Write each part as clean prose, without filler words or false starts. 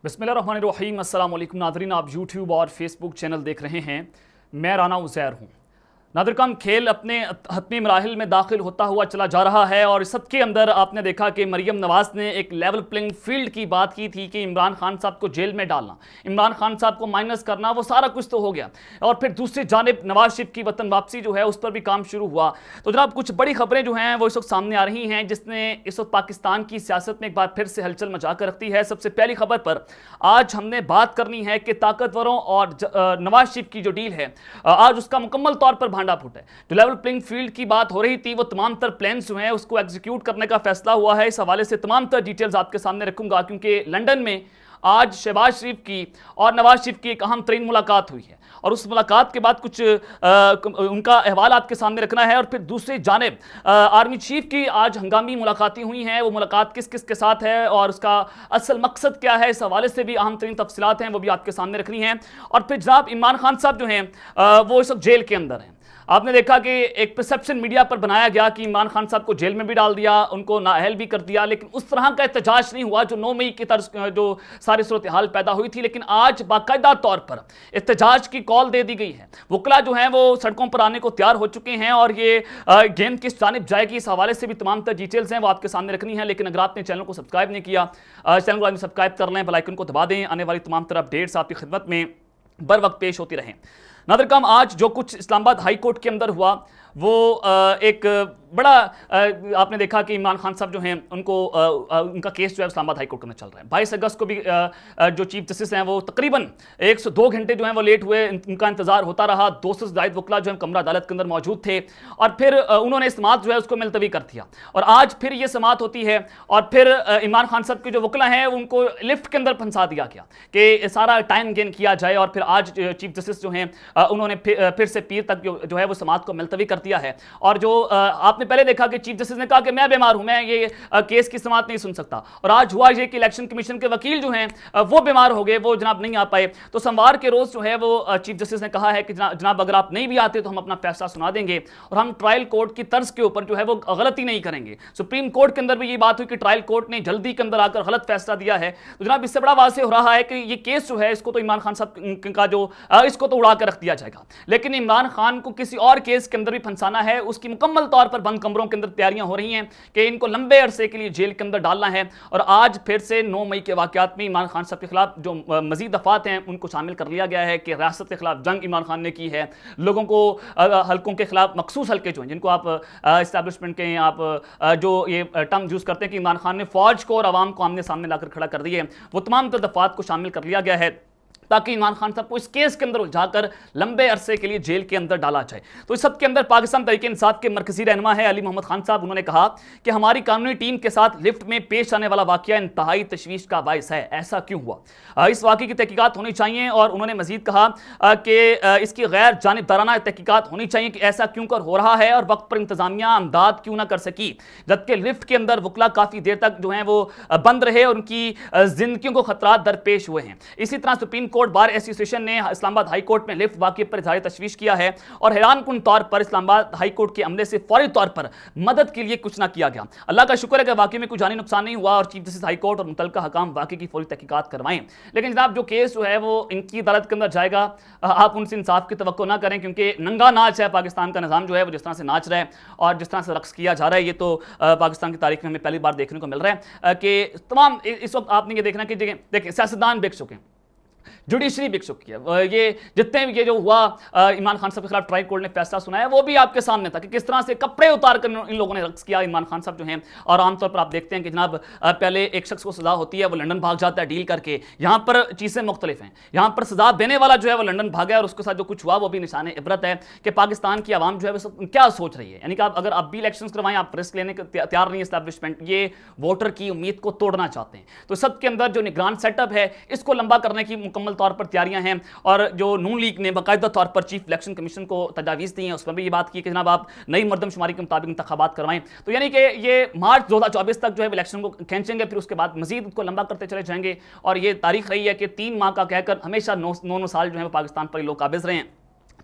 बिस्मिल्लाहिर्रहमानिर्रहीम। अस्सलाम वालेकुम नादरीन, आप यूट्यूब और फेसबुक चैनल देख रहे हैं। मैं राना उज़ैर हूँ। नादरकाम खेल अपने हतमी मराहिल में दाखिल होता हुआ चला जा रहा है और इस सब के अंदर आपने देखा कि मरीम नवाज़ ने एक लेवल प्लेइंग फील्ड की बात की थी कि इमरान खान साहब को जेल में डालना, इमरान खान साहब को माइनस करना, वो सारा कुछ तो हो गया। और फिर दूसरी जानिब नवाज शरीफ की वतन वापसी जो है उस पर भी काम शुरू हुआ। तो जनाब कुछ बड़ी खबरें जो हैं वो इस वक्त सामने आ रही हैं जिसने इस वक्त पाकिस्तान की सियासत में एक बार फिर से हलचल मचा कर रखती है। सबसे पहली खबर पर आज हमने बात करनी है कि ताकतवरों और नवाज शरीफ की जो डील है आज उसका मुकम्मल तौर पर भांडा फूट है। जो लेवल प्लेइंग फील्ड की बात हो रही थी वो तमाम तर प्लान्स जो हैं उसको एग्जीक्यूट करने का फैसला हुआ है। इस हवाले से तमाम तर डिटेल्स आपके सामने रखूंगा क्योंकि लंदन में आज शहबाज शरीफ की और नवाज शरीफ की एक अहम तरीन मुलाकात हुई है और उस मुलाकात के बाद कुछ उनका अहवाल आपके सामने रखना है। और फिर दूसरी जानिब आर्मी चीफ की आज हंगामी मुलाकातें हुई हैं। वो मुलाकात किस किस के साथ है और उसका असल मकसद क्या है, इस हवाले से भी अहम तरीन तफसीलात हैं वो भी आपके सामने रखनी है। और फिर जनाब इमरान खान साहब जो हैं वो इस वक्त जेल के अंदर हैं। आपने देखा कि एक परसेप्शन मीडिया पर बनाया गया कि इमरान खान साहब को जेल में भी डाल दिया, उनको नाअहल भी कर दिया, लेकिन उस तरह का एहतजाज नहीं हुआ जो 9 मई की तर्ज जो सारी सूरत हाल पैदा हुई थी। लेकिन आज बाकायदा तौर पर एहतजाज की कॉल दे दी गई है। वकला जो हैं वो सड़कों पर आने को तैयार हो चुके हैं और ये गेम किस जानिब जाएगी इस हवाले से भी तमाम तर डिटेल्स हैं वो आपके सामने रखनी है। लेकिन अगर आपने चैनल को सब्सक्राइब नहीं किया, चैनल को सब्सक्राइब कर लें, बेल आइकन को दबा दें, आने वाली तमाम तरह अपडेट्स आपकी खिदमत में बर वक्त पेश होती रहें। नादरकाम आज जो कुछ इस्लामाबाद हाई कोर्ट के अंदर हुआ वो एक बड़ा आपने देखा कि इमरान खान साहब जो हैं उनको उनका केस जो है इस्लामाबाद हाई कोर्ट में चल रहा है। 22 अगस्त को भी जो चीफ जस्टिस हैं वो तकरीबन 102 घंटे जो हैं वो लेट हुए, उनका इंतजार होता रहा। 200 से ज़ायद वकला जो है कमरा अदालत के अंदर मौजूद थे और फिर उन्होंने समात जो है उसको मुलतवी कर दिया और आज फिर ये समात होती है और फिर इमरान खान साहब के जो वकला हैं उनको लिफ्ट के अंदर फंसा दिया गया कि सारा टाइम गेन किया जाए। और फिर आज चीफ जस्टिस जो हैं उन्होंने फिर से पीर तक जो है वो समात को मुलतवी कर दिया है। और जो आपने पहले देखा कि चीफ जस्टिस ने कहा कि मैं बीमार हूं, मैं ये केस की समाअत नहीं सुन सकता। और आज हुआ ये कि इलेक्शन कमीशन के वकील जो हैं वो बीमार हो गए, वो जनाब नहीं आ पाए। तो सोमवार के रोज जो है वो चीफ जस्टिस ने कहा है कि जनाब अगर आप नहीं भी आते तो हम अपना फैसला सुना देंगे और हम ट्रायल कोर्ट की तर्ज के ऊपर जो है वो गलती नहीं करेंगे। सुप्रीम कोर्ट के अंदर भी ये बात हुई कि ट्रायल कोर्ट ने जल्दी के अंदर आकर गलत फैसला दिया है। तो जनाब इससे बड़ा वाज़ेह हो रहा है कि ये केस जो है इसको तो इमरान खान साहब का जो इसको तो उड़ा कर रख दिया जाएगा, लेकिन इमरान खान को किसी और केस के अंदर भी फंसाना है। उसकी मुकम्मल तौर पर बंद कमरों के अंदर तैयारियां हो रही हैं कि इनको लंबे अरसे के लिए जेल के अंदर डालना है। और आज फिर से 9 मई के वाकयात में इमरान खान साहब के खिलाफ जो मजीद दफात हैं उनको शामिल कर लिया गया है कि रियासत के खिलाफ जंग इमरान खान ने की है। लोगों को हल्कों के खिलाफ, मखसूस हल्के जो हैं जिनको आप इस्टेब्लिशमेंट के आप जो ये टर्म यूज करते हैं कि इमरान खान ने फौज को और आवाम को आमने सामने लाकर खड़ा कर दिए, वो तमाम दफात को शामिल कर लिया गया है ताकि इमरान खान साहब को इस केस के अंदर उलझाकर लंबे अरसे के लिए जेल के अंदर डाला जाए। तो इस सब के अंदर पाकिस्तान तहरीक इंसाफ के मरकजी रहनुमा है अली मोहम्मद खान साहब। उन्होंने कहा कि हमारी कानूनी टीम के साथ लिफ्ट में पेश आने वाला वाकया इंतहाई तशवीश का बायस है। ऐसा क्यों हुआ, इस वाकये की तहकीकात होनी चाहिए। और उन्होंने मजीद कहा कि इसकी गैर जानिबदाराना तहकीकात होनी चाहिए कि ऐसा क्यों कर हो रहा है और वक्त पर इंतजामिया इमदाद क्यों ना कर सकी, जबकि लिफ्ट के अंदर वकला काफ़ी देर तक जो है वो बंद रहे और उनकी जिंदगियों को खतरात दरपेश हुए हैं। इसी तरह सुप्रीम कोर्ट बार एसोसिएशन ने इस्लामाबाद हाई कोर्ट में लिफ्ट वाकये पर इज़हार तशवीश किया है और हैरानकुन तौर पर इस्लामाबाद हाई कोर्ट के अमले से फौरी तौर पर मदद के लिए कुछ ना किया गया। अल्लाह का शुक्र है कि वाकये में कोई जानी नुकसान नहीं हुआ और चीफ जस्टिस हाई कोर्ट और मुतल्लिका हकाम वाकये की फौरी तहकीकात करवाएं। लेकिन जनाब जो केस जो है वो इनकी अदालत के अंदर जाएगा, आप उनसे इंसाफ की तवक्को ना करें क्योंकि नंगा नाच है पाकिस्तान का निज़ाम जो है वो जिस तरह से नाच रहा है और जिस तरह से रक्स किया जा रहा है, ये तो पाकिस्तान की तारीख में हमें पहली बार देखने को मिल रहा है कि तमाम इस वक्त आपने ये देखना कि देखिए सियासतदान बिक चुके हैं, जुडिशरी बिक चुकी है। ये जितने भी ये जो हुआ इमरान खान साहब के खिलाफ ट्रायल कोर्ट ने फैसला सुनाया वो भी आपके सामने था कि किस तरह से कपड़े उतार कर इन लोगों ने रक्स किया इमरान खान साहब जो हैं। और आमतौर पर आप देखते हैं कि जनाब पहले एक शख्स को सजा होती है, वो लंदन भाग जाता है डील करके। यहाँ पर चीज़ें मुख्तलिफ हैं, यहाँ पर सजा देने वाला जो है वो लंदन भागा और उसके साथ जो कुछ हुआ वो भी निशान इबरत है कि पाकिस्तान की आवाम जो है वो क्या सोच रही है। यानी कि आप अगर अब भी इलेक्शन करवाएं, आप रिस्क लेने के तैयार नहीं है इस्टेब्लिशमेंट, ये वोटर की उम्मीद को तोड़ना चाहते हैं। तो सब के अंदर जो निगरान सेटअप है इसको लंबा करने की मुकम्मल तौर पर तैयारियां हैं। और जो नून लीग ने बाकायदा तौर पर चीफ इलेक्शन कमीशन को तजावीज़ दी हैं उसमें भी ये बात की कि जनाब आप नई मरदमशुमारी के मुताबिक इंतखाबात करवाएं। तो यानी कि ये मार्च 2024 तक जो है इलेक्शन को खींचेंगे, फिर उसके बाद मजीद उसको लंबा करते चले जाएंगे। और ये तारीख रही है कि 3 माह का कहकर हमेशा 9 साल जो है पाकिस्तान पर लोग काबिज रहे हैं।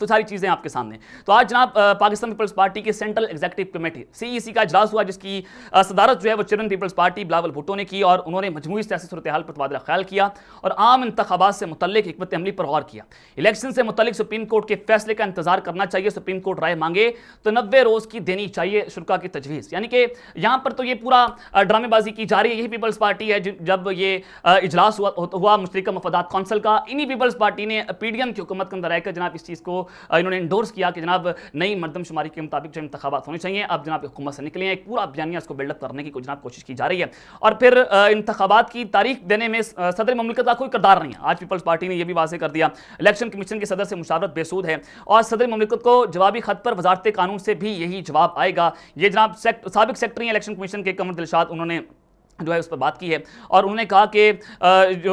तो सारी चीजें आपके सामने। तो आज जनाब पाकिस्तान पीपल्स पार्टी की सेंट्रल एग्जीक्यूटिव कमेटी सीईसी का इजलास हुआ, जिसकी सदारत जो है वो चेयरमैन पीपल्स पार्टी बिलावल भुट्टो ने की, और उन्होंने मजमूई सियासी सूरत हाल पर तबादला ख्याल किया और आम इंतखाबात से मुतल्लिक हिकमत अमली पर गौर किया। इलेक्शन से मुतल्लिक सुप्रीम कोर्ट के फैसले का इंतजार करना चाहिए, सुप्रीम कोर्ट राय मांगे तो 90 रोज की देनी चाहिए शुल्का की तजवीज़। यानी कि यहाँ पर तो ये पूरा ड्रामेबाजी की जा रही है। यही पीपल्स पार्टी है जब ये इजलास हुआ मुश्तरका मफादात कौंसिल का, इन्हीं पीपल्स पार्टी ने पीडीएम की हुकूमत के अंदर रहकर जनाब इस चीज़ को इन्होंने इंडोर्स किया कि जनाब नई मरदमशुमारी के मुताबिक जो इंतखाबात होने चाहिए। अब जनाब हुकूमत से निकले हैं, एक पूरा बयानिया इसको बिल्डअप करने की जनाब कोशिश की जा रही है। और फिर इंतखाबात की तारीख देने में सदर ममलिकत का कोई किरदार नहीं है। आज पीपल्स पार्टी ने यह भी वाज़ेह कर दिया, इलेक्शन कमीशन के सदर से मुशावरत बेसूद है और सदर ममलिकत को जवाबी खत पर वजारत कानून से भी यही जवाब आएगा। ये जनाब साबिक सेक्रेटरी इलेक्शन कमीशन के कमर दिलशाद उन्होंने जो है उस पर बात की है, और उन्होंने कहा कि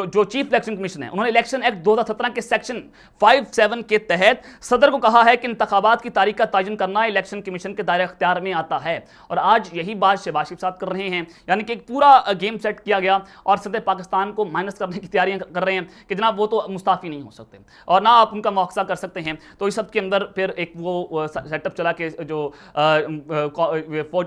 जो चीफ इलेक्शन कमीशन है उन्होंने इलेक्शन एक्ट 2017 के सेक्शन 57 के तहत सदर को कहा है कि इंतखाबात की तारीख का तयन करना इलेक्शन कमीशन के दायरे अख्तियार में आता है। और आज यही बात शहबाज शरीफ साहब कर रहे हैं, यानी कि एक पूरा गेम सेट किया गया और सदर पाकिस्तान को माइनस करने की तैयारियां कर रहे हैं कि जनाब वो तो मुस्ताफ़ी नहीं हो सकते और ना आप उनका मुआवजा कर सकते हैं। तो इस सब के अंदर फिर एक वो सेटअप चला कि जो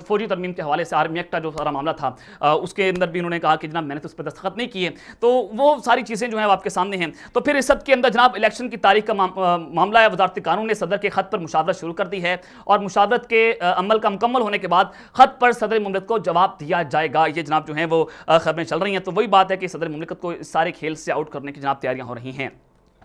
फौजी तरमीम के हवाले से आर्मी एक्ट का जो सारा मामला था उसके अंदर भी उन्होंने कहा कि जनाब मैंने तो उस पर दस्तखत नहीं किए। तो वो सारी चीज़ें जो है आपके सामने हैं। तो फिर इस सब के अंदर जनाब इलेक्शन की तारीख का मामला है, वजारत कानून ने सदर के खत पर मुशावरत शुरू कर दी है और मुशावरत के अमल का मुकम्मल होने के बाद खत पर सदर मुमलिकत को जवाब दिया जाएगा। ये जनाब जो है वो खबरें चल रही हैं। तो वही बात है कि सदर मुमलिकत को इस सारे खेल से आउट करने की जनाब तैयारियां हो रही हैं।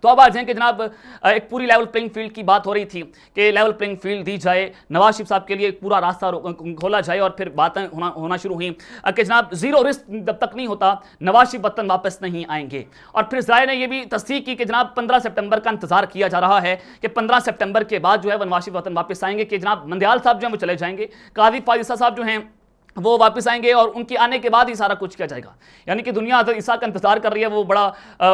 तो अब आ जाएं कि जनाब एक पूरी लेवल प्लेइंग फील्ड की बात हो रही थी कि लेवल प्लेइंग फील्ड दी जाए, नवाज शरीफ साहब के लिए पूरा रास्ता खोला जाए, और फिर बातें होना शुरू हुई कि जनाब जीरो रिस्क जब तक नहीं होता नवाज शरीफ वतन वापस नहीं आएंगे। और फिर ज़ाहिर ने यह भी तस्दीक की कि जनाब 15 सितंबर का इंतजार किया जा रहा है कि 15 सितंबर के बाद जो है नवाज शरीफ वतन वापस आएंगे, कि जनाब मंदियाल साहब जो है वो चले जाएंगे, काजी फाजिसा साहब जो हैं वो वापस आएंगे और उनके आने के बाद ही सारा कुछ किया जाएगा। यानी कि दुनिया हज़रत ईसा का इंतजार कर रही है, वो बड़ा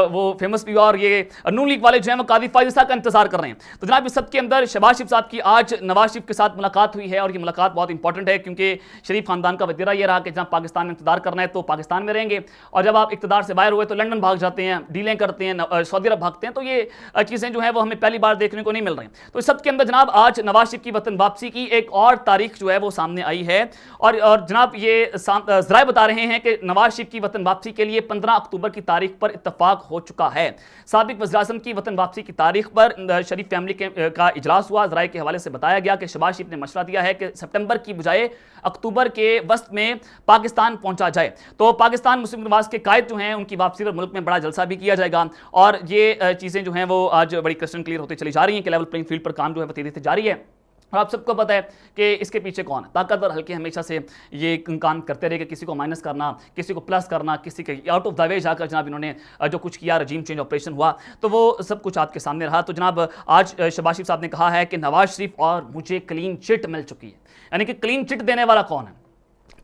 वो फेमस भी, और ये नून लीग वाले जो हैं वो कादी फाइज ईसा का इंतजार कर रहे हैं। तो जनाब इस सब के अंदर शहबाज शरीफ साहब की आज नवाज शरीफ के साथ मुलाकात हुई है और ये मुलाकात बहुत इंपॉर्टेंट है क्योंकि शरीफ खानदान का वतीरा ये रहा कि जब पाकिस्तान में इंतजार करना है तो पाकिस्तान में रहेंगे, और जब आप इक़्तिदार से बाहर हुए तो लंदन भाग जाते हैं, डीलें करते हैं, सऊदी अरब भागते हैं। तो ये चीज़ें जो है वो हमें पहली बार देखने को नहीं मिल रही। तो इस सब के अंदर जनाब आज नवाज शरीफ की वतन वापसी की एक और तारीख जो है वो सामने आई है, और जनाब ये ज़राए बता रहे हैं कि नवाज शरीफ की वतन वापसी के लिए 15 अक्टूबर की तारीख पर इत्तफाक हो चुका है। साबिक वज़ीर-ए-आज़म की वतन वापसी की तारीख पर शरीफ फैमिली का इजलास हुआ। ज़राए के हवाले से बताया गया कि शहबाज शरीफ ने मशवरा दिया है कि सितंबर की बजाय अक्टूबर के वस्त में पाकिस्तान पहुंचा जाए। तो पाकिस्तान मुस्लिम नवाज के कायद जो हैं उनकी वापसी पर मुल्क में बड़ा जलसा भी किया जाएगा, और ये चीज़ें जो हैं वो आज बड़ी क्रिस्टल क्लियर होती चली जा रही हैं कि लेवल प्लेइंग फील्ड पर काम जो है तेजी से जारी है। और आप सबको पता है कि इसके पीछे कौन है। ताकतवर हल्के हमेशा से ये काम करते रहे कि किसी को माइनस करना, किसी को प्लस करना, किसी के आउट ऑफ द वे जाकर जनाब इन्होंने जो कुछ किया, रजीम चेंज ऑपरेशन हुआ, तो वो सब कुछ आपके सामने रहा। तो जनाब आज शहबाज शरीफ साहब ने कहा है कि नवाज शरीफ और मुझे क्लीन चिट मिल चुकी है। यानी कि क्लीन चिट देने वाला कौन है?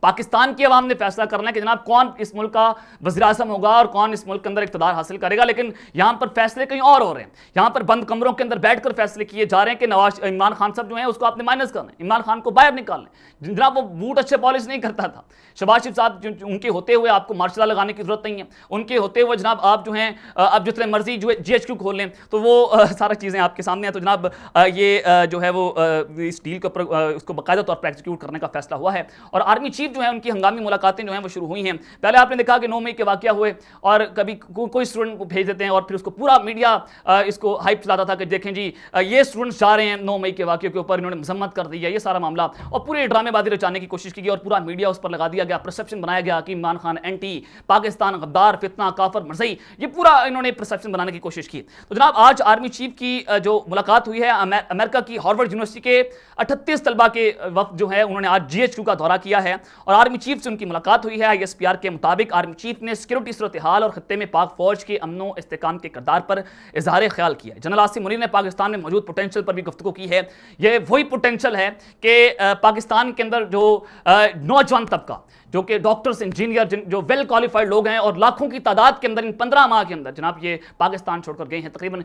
पाकिस्तान की आवाम ने फैसला करना है कि जनाब कौन इस मुल्क का वज़ीर-ए-आज़म होगा और कौन इस मुल्क के अंदर इक़्तिदार हासिल करेगा। लेकिन यहाँ पर फैसले कहीं और हो रहे हैं। यहाँ पर बंद कमरों के अंदर बैठकर फैसले किए जा रहे हैं कि इमरान खान साहब जो है उसको आपने माइनस करना है, इमरान खान को बाहर निकालना है। जनाब वो बूट अच्छे पॉलिश नहीं करता था। शहबाज शरीफ साहब उनके होते हुए आपको मार्शल लॉ लगाने की जरूरत नहीं है। उनके होते हुए जनाब आप जो हैं अब जितने मर्जी जो GHQ खोल लें तो वो सारी चीज़ें आपके सामने हैं। तो जनाब ये जो है वो इस डील के ऊपर उसको बाकायदा तौर पर एग्जीक्यूट करने का फैसला हुआ है, और आर्मी चीफ जो है उनकी हंगामी मुलाकातें जो हैं वो शुरू हुई हैं। पहले आपने देखा कि 9 मई के वाक़या हुए और कभी कोई स्टूडेंट को भेज देते हैं और फिर उसको पूरा मीडिया इसको हाइप चलाता था कि देखें जी ये स्टूडेंट्स जा रहे हैं 9 मई के वाक़े के ऊपर, इन्होंने मजम्मत कर दी है, ये सारा मामला, और पूरे ड्रामेबाजी रचाने की कोशिश की गई और पूरा मीडिया उस पर लगा दिया गया, परसेप्शन बनाया गया कि इमरान खान एंटी पाकिस्तान, गद्दार, फितना, काफर, मरज़ई, ये पूरा इन्होंने परसेप्शन बनाने की कोशिश की। तो जनाब आज आर्मी चीफ की जो मुलाकात हुई है अमेरिका की हार्वर्ड यूनिवर्सिटी के 38 तलबा के वक्त जो है उन्होंने आज GHQ का दौरा किया है और आर्मी चीफ से उनकी मुलाकात हुई है। ISPR के मुताबिक आर्मी चीफ ने सिक्योरिटी सूरत हाल और खत्ते में पाक फौज के अमनो इस्तेकाम के किरदार पर इजहार ख्याल किया है। जनरल आसिम मुनीर ने पाकिस्तान में मौजूद पोटेंशियल पर भी गुफ्तगू की है। यह वही पोटेंशियल है कि पाकिस्तान के अंदर जो नौजवान तबका जो कि डॉक्टर्स, इंजीनियर, जो वेल क्वालिफाइड लोग हैं और लाखों की तादाद के अंदर इन 15 माह के अंदर जनाब ये पाकिस्तान छोड़कर गए हैं। तकरीबन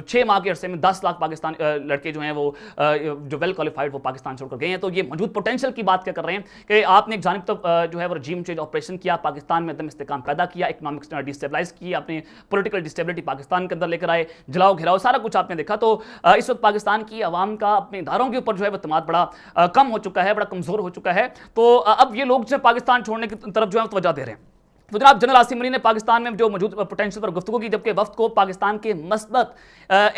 6 माह के अरसे में 10 लाख पाकिस्तान लड़के जो हैं वो जो वेल क्वालिफाइड वो पाकिस्तान छोड़कर गए हैं। तो ये मौजूद पोटेंशियल की बात क्या कर रहे हैं कि आपने एक जानिब तो जो है वो रजीम चेंज ऑपरेशन किया, पाकिस्तान में दम इस्तेकाम पैदा किया, इकोनॉमिक डिस्टेबलाइज की, अपनी पॉलिटिकल डिस्टेबिलिटी पाकिस्तान के अंदर लेकर आए, जलाओ घिराओ सारा कुछ आपने देखा। तो इस वक्त पाकिस्तान की आवाम का अपने इदारों के ऊपर जो है वो एतमाद बड़ा कम हो चुका है, बड़ा कमजोर हो चुका है। तो अब ये लोग जो पाकिस्तान छोड़ने की तरफ जो है तवज्जो दे रहे हैं। तो जनाब जनरल आसिम मनी ने पाकिस्तान में जो मौजूद पोटेंशियल पर गुफ्तगू की, जबकि वफ्द को पाकिस्तान के मस्बत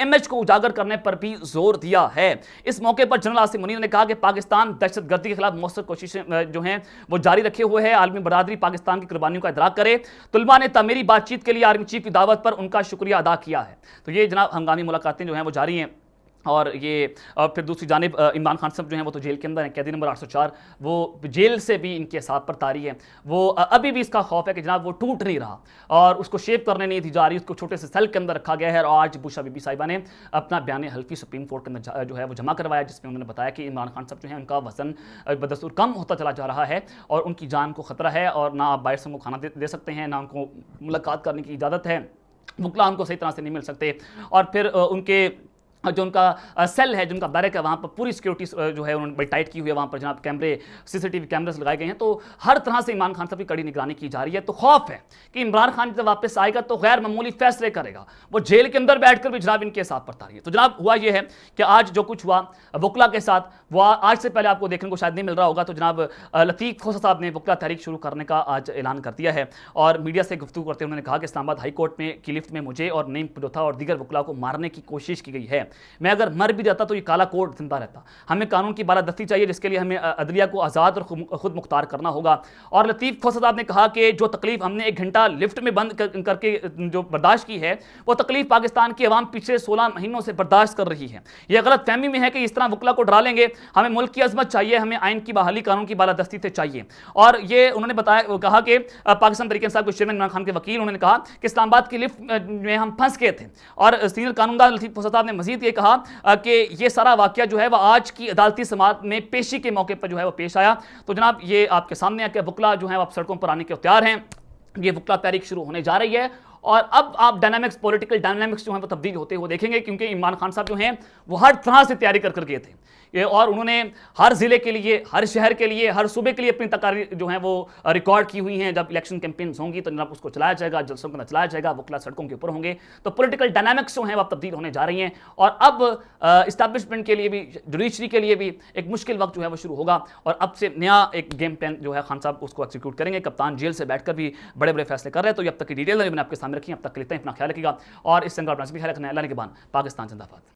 इमेज को उजागर करने पर भी जोर दिया है। इस मौके पर जनरल आसिम मनी ने कहा कि पाकिस्तान दहशतगर्दी के खिलाफ मौसर कोशिशें जो हैं वो जारी रखे हुए है। आलमी बरादरी पाकिस्तान की कुर्बानियों का इदराक करे। तलबा ने तामीरी बातचीत के लिए आर्मी चीफ की दावत पर उनका शुक्रिया अदा किया है। तो ये जनाब हंगामी मुलाकातें जो हैं वो जारी हैं। और ये फिर दूसरी जानिब इमरान खान साहब जो हैं वो तो जेल के अंदर हैं, कैदी नंबर 804, वो जेल से भी इनके साथ पर तारी है। वो अभी भी इसका खौफ है कि जनाब वो टूट नहीं रहा और उसको शेप करने नहीं दी जा रही, उसको छोटे से सेल के अंदर रखा गया है। और आज बुशरा बीबी साहिबा ने अपना बयान हल्फी सुप्रीम कोर्ट के अंदर जो है वो जमा करवाया, जिसमें उन्होंने बताया कि इमरान खान साहब जो है उनका वजन बदस्तूर कम होता चला जा रहा है और उनकी जान को खतरा है और ना आप बाहर से उनको खाना दे सकते हैं, ना उनको मुलाकात करने की इजाज़त है, वकला उनको सही तरह से नहीं मिल सकते। और फिर उनके जो उनका सेल है, जो उनका बैरक है, वहाँ पर पूरी सिक्योरिटी जो है उन्होंने बड़ी टाइट की हुई है। वहाँ पर जनाब कैमरे, सीसीटीवी कैमरेस लगाए गए हैं। तो हर तरह से इमरान खान साहब की कड़ी निगरानी की जा रही है। तो खौफ है कि इमरान खान जब वापस आएगा तो गैर मामूली फैसले करेगा, वो जेल के अंदर बैठकर भी जनाब इनके साथ पड़ता रही है। तो जनाब हुआ ये है कि आज जो कुछ हुआ वकला के साथ, वो आज से पहले आपको देखने को शायद नहीं मिल रहा होगा। तो जनाब लतीफ़ खोसा साहब ने वकला तहरीक शुरू करने का आज ऐलान कर दिया है और मीडिया से गुफ्तगू करते हुए उन्होंने कहा कि इस्लामाबाद हाई कोर्ट में की लिफ्ट में मुझे और नईम पलोथा और दीगर वकला को मारने की कोशिश की गई है। मैं अगर मर भी जाता तो ये काला कोड जिंदा रहता। हमें कानून की बालादस्ती चाहिए, जिसके लिए हमें अदलिया को आज़ाद और खुद मुख्तार करना होगा। और लतीफ़ खोसा साहब ने कहा कि जो तकलीफ हमने 1 घंटा लिफ्ट में बंद करके जो बर्दाश्त की है, वो तकलीफ पाकिस्तान की आवाम पिछले 16 महीनों से बर्दाश्त कर रही है। यह गलत फहमी में है कि इस तरह वकला को डरा लेंगे। हमें मुल्क की अजमत चाहिए, हमें आइन की बहाली, कानून की बालादस्ती से चाहिए। और ये उन्होंने बताया, कहा कि पाकिस्तान तहरीक इंसाफ के चेयरमैन इमरान खान के वकील, उन्होंने कहा कि इस्लामाबाद की लिफ्ट में हम फंस गए थे। और सीनियर कानूनदान लतीफ़ खोसा साहब ने मजीद ये कहा कि ये सारा वाकया जो है वह आज की अदालती समाअत में पेशी के मौके पर जो है वो पेश आया। तो जनाब ये आपके सामने आके वकला जो है आप सड़कों पर आने के तैयार हैं। ये वकला तहरीक शुरू होने जा रही है और अब आप डायनामिक्स, पॉलिटिकल डायनामिक्स जो है वो तब्दील होते हुए देखेंगे, क्योंकि इमरान खान साहब जो हैं वो हर तरह से तैयारी कर गए थे और उन्होंने हर ज़िले के लिए, हर शहर के लिए, हर सूबे के लिए अपनी तकारीर जो है वो रिकॉर्ड की हुई हैं। जब इलेक्शन कैंपेन्स होंगी तो जनाब उसको चलाया जाएगा, जलसों के अंदर चलाया जाएगा, वकला सड़कों के ऊपर होंगे। तो पॉलिटिकल डायनामिक्स जो हैं वो अब तब्दील होने जा रही हैं और अब इस्टेब्लिशमेंट के लिए भी, जुडिशरी के लिए भी एक मुश्किल वक्त जो है वो शुरू होगा। और अब से नया एक गेम प्लान जो है खान साहब उसको एक्सिक्यूट करेंगे। कप्तान जेल से बैठकर भी बड़े बड़े फैसले कर रहे हैं। तो अब तक की डिटेल मैंने आपके सामने रखी, अब तक के लिए अपना ख्याल रखिएगा और इस संग्राम ख्याल रखना। अल्लाह के बाद पाकिस्तान जिंदाबाद।